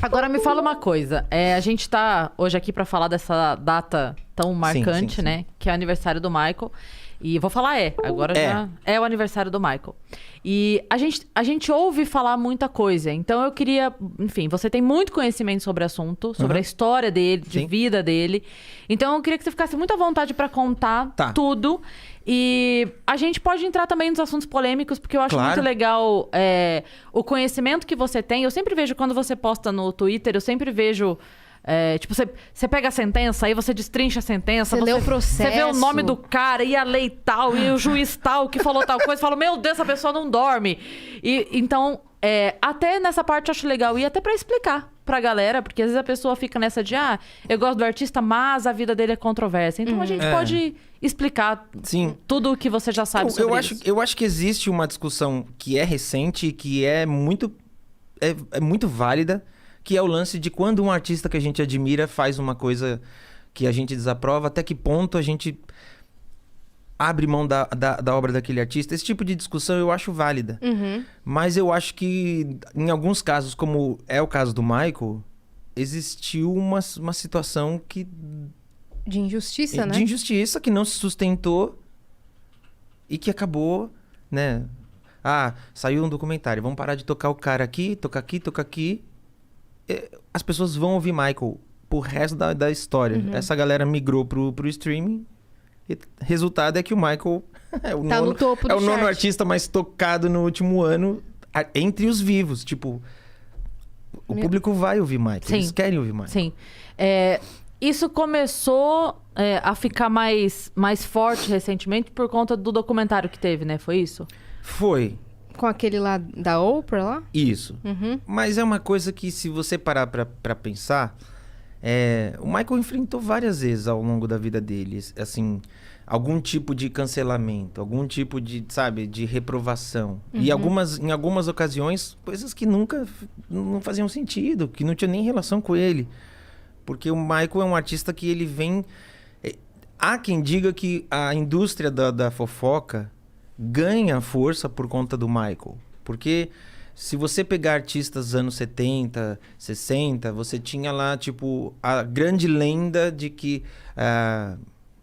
Agora me fala uma coisa. A gente tá hoje aqui pra falar dessa data tão marcante, sim. né? Que é o aniversário do Michael. E vou falar agora já é o aniversário do Michael. E a gente ouve falar muita coisa. Então eu queria... Enfim, você tem muito conhecimento sobre o assunto. Sobre a história dele, de vida dele. Então eu queria que você ficasse muito à vontade pra contar tudo. E a gente pode entrar também nos assuntos polêmicos, porque eu acho muito legal o conhecimento que você tem. Eu sempre vejo, quando você posta no Twitter, eu sempre vejo... tipo, você pega a sentença, aí você destrincha a sentença. Você lê o processo. Você vê o nome do cara, e a lei tal, e o juiz tal, que falou tal coisa. Fala, meu Deus, essa pessoa não dorme. E então, até nessa parte eu acho legal. E até pra explicar pra galera, porque às vezes a pessoa fica nessa de... eu gosto do artista, mas a vida dele é controversa. Então a gente pode explicar tudo o que você já sabe sobre isso. Eu acho que existe uma discussão que é recente, que é muito válida, que é o lance de quando um artista que a gente admira faz uma coisa que a gente desaprova, até que ponto a gente abre mão da obra daquele artista. Esse tipo de discussão eu acho válida. Mas eu acho que em alguns casos, como é o caso do Michael, existiu uma situação que... De injustiça, né? De injustiça, que não se sustentou e que acabou, né? Saiu um documentário, vamos parar de tocar o cara aqui, tocar aqui, tocar aqui. As pessoas vão ouvir Michael pro resto da história. Essa galera migrou pro streaming. E resultado é que o Michael no topo do nono chart. artista mais tocado no último ano entre os vivos. Tipo, o público vai ouvir Michael. Eles querem ouvir Michael. Sim. Isso começou a ficar mais forte recentemente por conta do documentário que teve, né? Foi isso? Foi. Com aquele lá da Oprah lá? Isso. Mas é uma coisa que, se você parar pra pensar... o Michael enfrentou várias vezes ao longo da vida dele, assim, algum tipo de cancelamento, algum tipo de, sabe, de reprovação. E em algumas ocasiões, coisas que nunca não faziam sentido, que não tinha nem relação com ele. Porque o Michael é um artista que ele vem... Há quem diga que a indústria da fofoca ganha força por conta do Michael. Porque se você pegar artistas anos 70, 60, você tinha lá, tipo, a grande lenda de que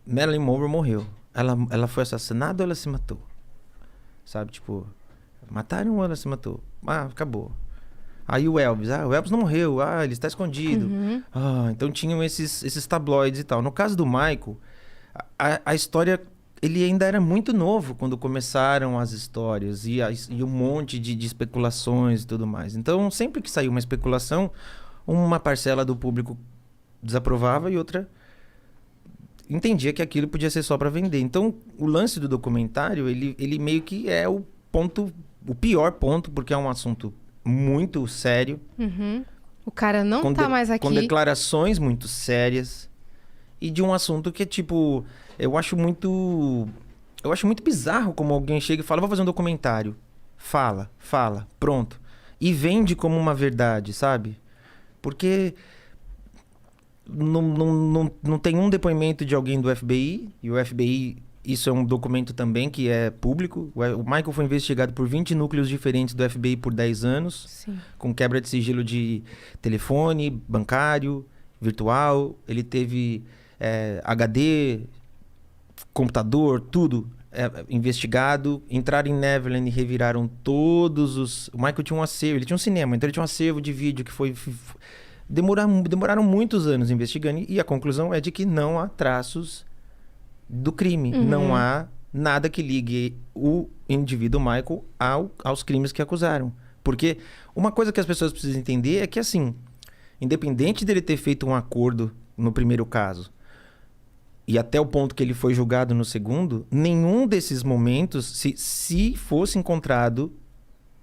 Marilyn Monroe morreu. Ela foi assassinada ou ela se matou? Sabe, tipo, mataram ou ela se matou? Acabou. Aí o Elvis não morreu, ele está escondido. Então tinham esses tabloides e tal. No caso do Michael, a história... Ele ainda era muito novo quando começaram as histórias e um monte de especulações e tudo mais. Então, sempre que saiu uma especulação, uma parcela do público desaprovava e outra entendia que aquilo podia ser só para vender. Então, o lance do documentário, ele meio que é o pior ponto, porque é um assunto muito sério. O cara não tá mais aqui. Com declarações muito sérias. E de um assunto que é tipo... Eu acho muito bizarro como alguém chega e fala, vou fazer um documentário. Fala, pronto. E vende como uma verdade, sabe? Porque não tem um depoimento de alguém do FBI. E o FBI, isso é um documento também que é público. O Michael foi investigado por 20 núcleos diferentes do FBI por 10 anos. Sim. Com quebra de sigilo de telefone, bancário, virtual. Ele teve HD... computador, tudo investigado. Entraram em Neverland e reviraram todos os... O Michael tinha um acervo, ele tinha um cinema, então ele tinha um acervo de vídeo que foi... Demoraram muitos anos investigando e a conclusão é de que não há traços do crime. Não há nada que ligue o indivíduo Michael aos crimes que acusaram. Porque uma coisa que as pessoas precisam entender é que, assim, independente dele ter feito um acordo no primeiro caso e até o ponto que ele foi julgado no segundo, nenhum desses momentos, se fosse encontrado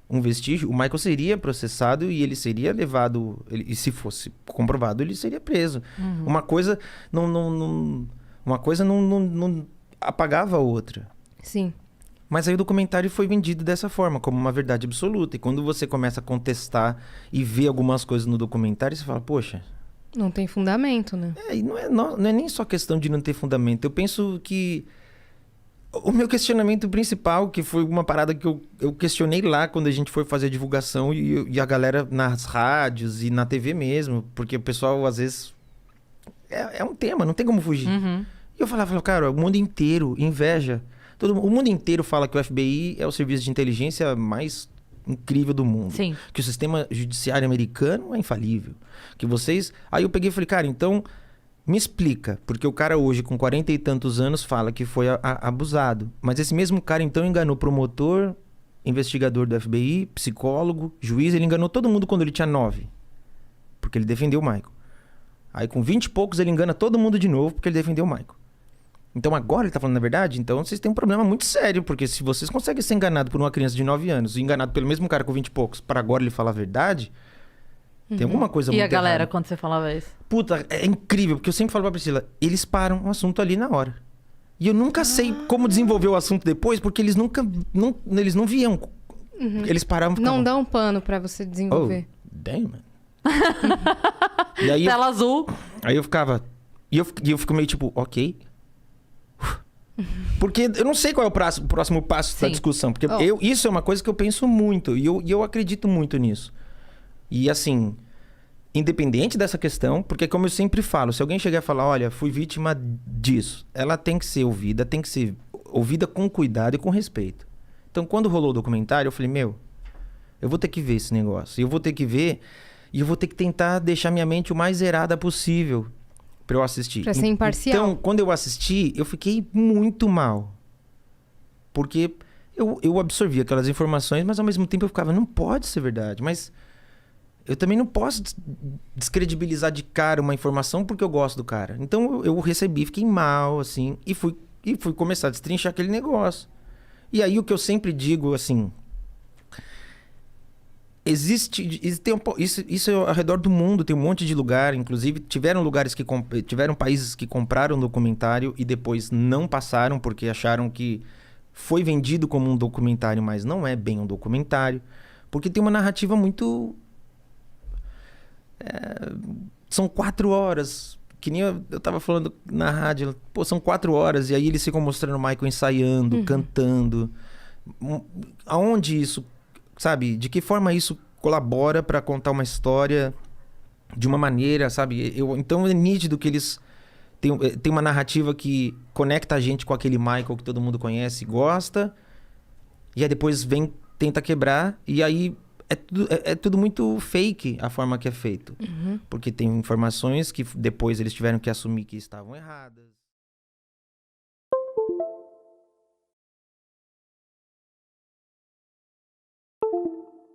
um vestígio, o Michael seria processado e ele seria levado... E se fosse comprovado, ele seria preso. Uma coisa não apagava a outra. Sim. Mas aí o documentário foi vendido dessa forma, como uma verdade absoluta. E quando você começa a contestar e ver algumas coisas no documentário, você fala, poxa... Não tem fundamento, né? E não é nem só questão de não ter fundamento. Eu penso que O meu questionamento principal, que foi uma parada que eu questionei lá quando a gente foi fazer a divulgação e a galera nas rádios e na TV mesmo, porque o pessoal, às vezes, é um tema, não tem como fugir. E eu falava, cara, o mundo inteiro inveja. O mundo inteiro fala que o FBI é o serviço de inteligência mais incrível do mundo. Sim. Que o sistema judiciário americano é infalível. Que vocês... Aí eu peguei e falei, cara, então me explica. Porque o cara hoje, com 40 e tantos anos, fala que foi abusado. Mas esse mesmo cara, então, enganou promotor, investigador do FBI, psicólogo, juiz. Ele enganou todo mundo quando ele tinha 9. Porque ele defendeu o Michael. Aí com 20 e poucos ele engana todo mundo de novo porque ele defendeu o Michael. Então agora ele tá falando a verdade? Então vocês têm um problema muito sério, porque se vocês conseguem ser enganados por uma criança de 9 anos e enganado pelo mesmo cara com 20 e poucos, para agora ele falar a verdade, tem alguma coisa muito errada. E a galera, errada. quando você falava isso? Puta, é incrível, porque eu sempre falo pra Priscila, eles param o assunto ali na hora. E eu nunca sei como desenvolver o assunto depois, porque eles eles não viam. Eles paravam e ficavam... Não dá um pano pra você desenvolver. Oh, damn, man. E aí Tela azul. Aí eu ficava... E eu fico meio tipo, ok... Porque eu não sei qual é o próximo passo da discussão. Porque isso é uma coisa que eu penso muito. E eu acredito muito nisso. E assim, independente dessa questão, porque como eu sempre falo, se alguém chegar e falar, olha, fui vítima disso, ela tem que ser ouvida com cuidado e com respeito. Então, quando rolou o documentário, eu falei, eu vou ter que ver esse negócio. Eu vou ter que ver e eu vou ter que tentar deixar minha mente o mais zerada possível pra eu assistir. Pra ser imparcial. Então, quando eu assisti, eu fiquei muito mal. Porque eu absorvi aquelas informações, mas ao mesmo tempo eu ficava, não pode ser verdade. Mas eu também não posso descredibilizar de cara uma informação porque eu gosto do cara. Então eu recebi, fiquei mal, assim, e fui começar a destrinchar aquele negócio. E aí o que eu sempre digo, assim... Isso é ao redor do mundo, tem um monte de lugar, inclusive tiveram países que compraram um documentário e depois não passaram porque acharam que foi vendido como um documentário, mas não é bem um documentário, porque tem uma narrativa muito... São 4 horas, que nem eu tava falando na rádio, são 4 horas, e aí eles ficam mostrando o Michael ensaiando, cantando. Aonde isso... Sabe, de que forma isso colabora para contar uma história de uma maneira, sabe? Então é nítido que eles têm uma narrativa que conecta a gente com aquele Michael que todo mundo conhece e gosta, e aí depois tenta quebrar, e aí é tudo muito fake a forma que é feito. Porque tem informações que depois eles tiveram que assumir que estavam erradas.